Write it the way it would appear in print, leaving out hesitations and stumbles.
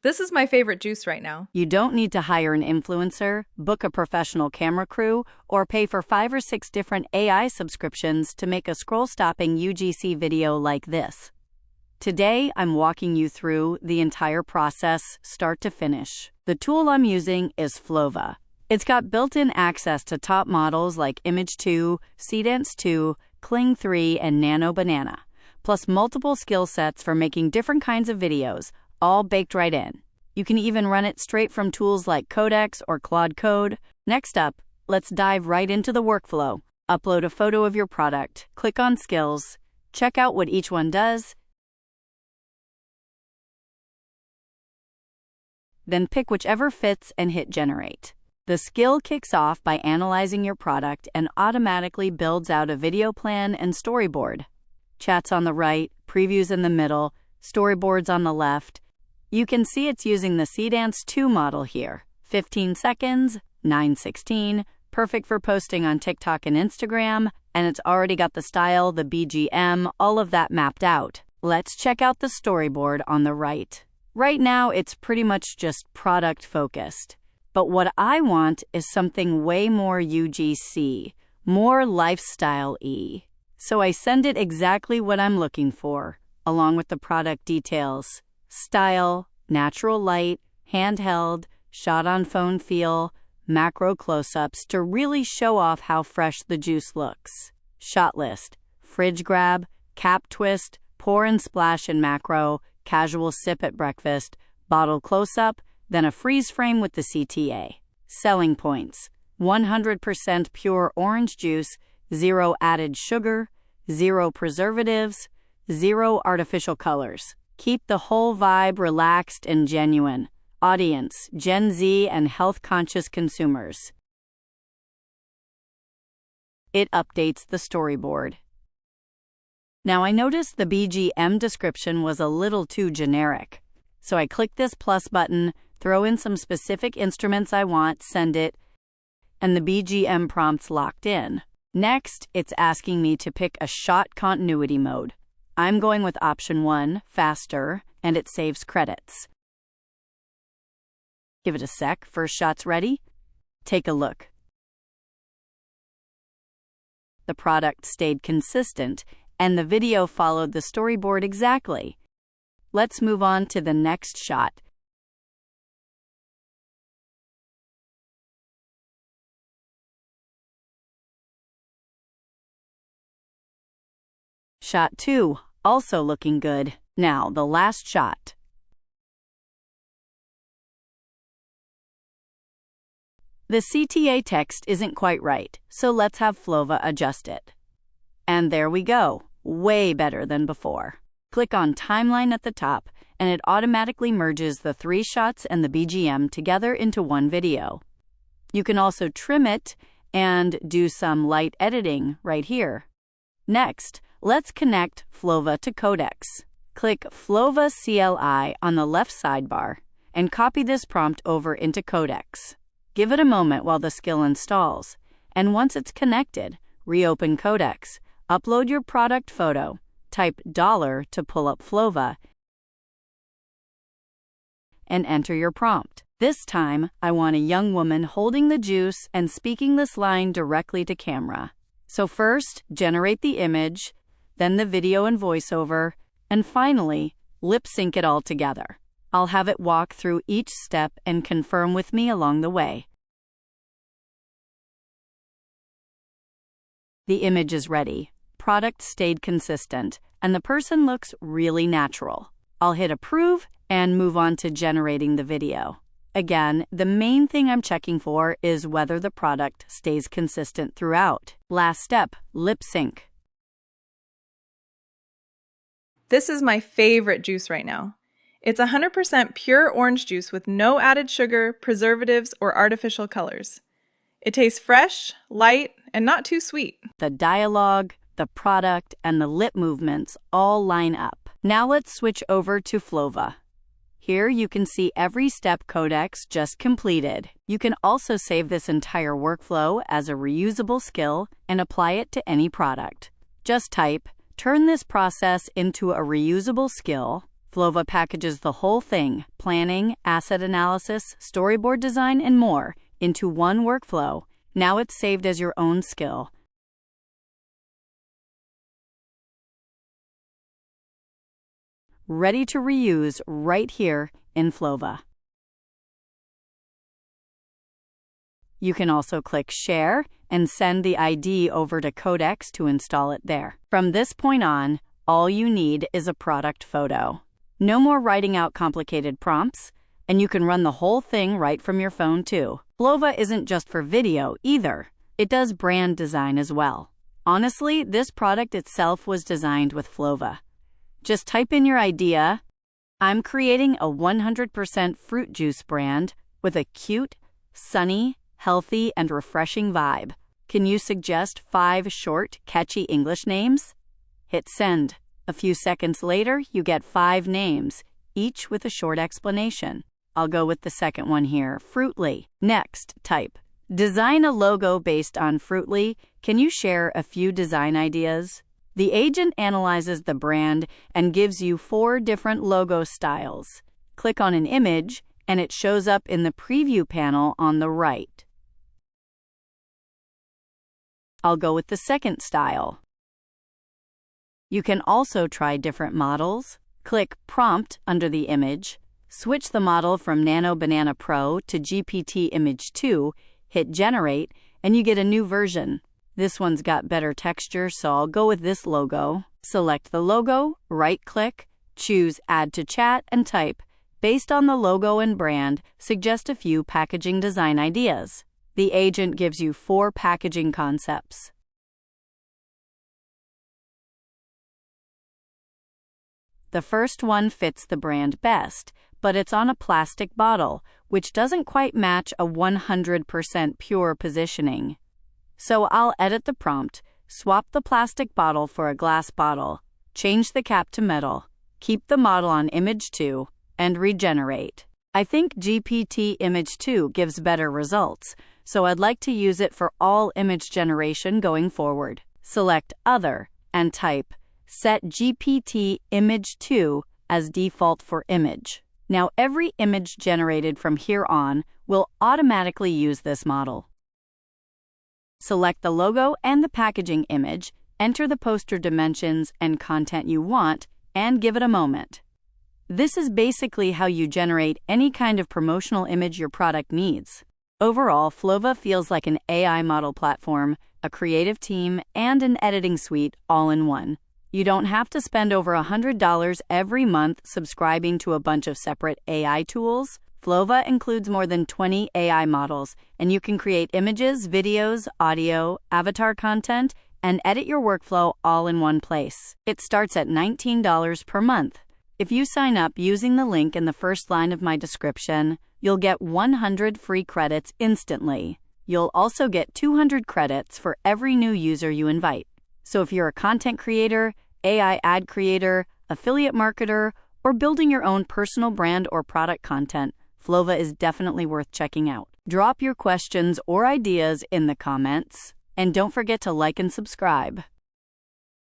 This is my favorite juice right now. You don't need to hire an influencer, book a professional camera crew, or pay for 5 or 6 different AI subscriptions to make a scroll-stopping UGC video like this. Today, I'm walking you through the entire process, start to finish. The tool I'm using is Flova. It's got built-in access to top models like Image 2, Seedance 2, Kling 3, and Nano Banana, plus multiple skill sets for making different kinds of videos, all baked right in. You can even run it straight from tools like Codex or Claude Code. Next up, let's dive right into the workflow. Upload a photo of your product, click on Skills, check out what each one does, then pick whichever fits and hit Generate. The skill kicks off by analyzing your product and automatically builds out a video plan and storyboard. Chats on the right, previews in the middle, storyboards on the left. You can see it's using the Seedance 2 model here. 15 seconds, 9:16, perfect for posting on TikTok and Instagram, and it's already got the style, the BGM, all of that mapped out. Let's check out the storyboard on the right. Right now, it's pretty much just product focused. But what I want is something way more UGC, more lifestyle-y. So I send it exactly what I'm looking for, along with the product details. Style, natural light, handheld, shot on phone feel, macro close-ups to really show off how fresh the juice looks. Shot list, fridge grab, cap twist, pour and splash in macro, casual sip at breakfast, bottle close-up, then a freeze frame with the CTA. Selling points: 100% pure orange juice, 0 added sugar, 0 preservatives, 0 artificial colors. Keep the whole vibe relaxed and genuine. Audience: Gen Z and health-conscious consumers. It updates the storyboard. Now I noticed the BGM description was a little too generic. So I click this plus button, throw in some specific instruments I want, send it, and the BGM prompt's locked in. Next, it's asking me to pick a shot continuity mode. I'm going with option 1, faster, and it saves credits. Give it a sec, first shot's ready. Take a look. The product stayed consistent, and the video followed the storyboard exactly. Let's move on to the next shot. Shot 2, also looking good. Now, the last shot. The CTA text isn't quite right, so let's have Flova adjust it. And there we go, way better than before. Click on Timeline at the top, and it automatically merges the 3 shots and the BGM together into one video. You can also trim it and do some light editing right here. Next, let's connect Flova to Codex. Click Flova CLI on the left sidebar and copy this prompt over into Codex. Give it a moment while the skill installs, and once it's connected, reopen Codex, upload your product photo, type $, to pull up Flova, and enter your prompt. This time, I want a young woman holding the juice and speaking this line directly to camera. So first, generate the image, then the video and voiceover, and finally, lip sync it all together. I'll have it walk through each step and confirm with me along the way. The image is ready, product stayed consistent, and the person looks really natural. I'll hit approve and move on to generating the video. Again, the main thing I'm checking for is whether the product stays consistent throughout. Last step, lip sync. This is my favorite juice right now. It's 100% pure orange juice with no added sugar, preservatives, or artificial colors. It tastes fresh, light, and not too sweet. The dialogue, the product, and the lip movements all line up. Now let's switch over to Flova. Here you can see every step Codex just completed. You can also save this entire workflow as a reusable skill and apply it to any product. Just type, turn this process into a reusable skill, Flova packages the whole thing, planning, asset analysis, storyboard design, and more, into one workflow. Now it's saved as your own skill. Ready to reuse right here in Flova. You can also click Share and send the ID over to Codex to install it there. From this point on, all you need is a product photo. No more writing out complicated prompts, and you can run the whole thing right from your phone too. Flova isn't just for video either. It does brand design as well. Honestly, this product itself was designed with Flova. Just type in your idea. I'm creating a 100% fruit juice brand with a cute, sunny, healthy, and refreshing vibe. Can you suggest 5 short, catchy English names? Hit send. A few seconds later, you get 5 names, each with a short explanation. I'll go with the second one here, Fruitly. Next, type, design a logo based on Fruitly. Can you share a few design ideas? The agent analyzes the brand and gives you 4 different logo styles. Click on an image, and it shows up in the preview panel on the right. I'll go with the second style. You can also try different models. Click Prompt under the image, switch the model from Nano Banana Pro to GPT Image 2, hit Generate, and you get a new version. This one's got better texture, so I'll go with this logo. Select the logo, right-click, choose Add to Chat, and type. Based on the logo and brand, suggest a few packaging design ideas. The agent gives you 4 packaging concepts. The first one fits the brand best, but it's on a plastic bottle, which doesn't quite match a 100% pure positioning. So I'll edit the prompt, swap the plastic bottle for a glass bottle, change the cap to metal, keep the model on Image 2, and regenerate. I think GPT Image 2 gives better results, so I'd like to use it for all image generation going forward. Select Other and type Set GPT Image 2 as default for image. Now every image generated from here on will automatically use this model. Select the logo and the packaging image, enter the poster dimensions and content you want, and give it a moment. This is basically how you generate any kind of promotional image your product needs. Overall, Flova feels like an AI model platform, a creative team, and an editing suite all in one. You don't have to spend over $100 every month subscribing to a bunch of separate AI tools. Flova includes more than 20 AI models, and you can create images, videos, audio, avatar content, and edit your workflow all in one place. It starts at $19 per month. If you sign up using the link in the first line of my description, you'll get 100 free credits instantly. You'll also get 200 credits for every new user you invite. So if you're a content creator, AI ad creator, affiliate marketer, or building your own personal brand or product content, Flova is definitely worth checking out. Drop your questions or ideas in the comments, and don't forget to like and subscribe.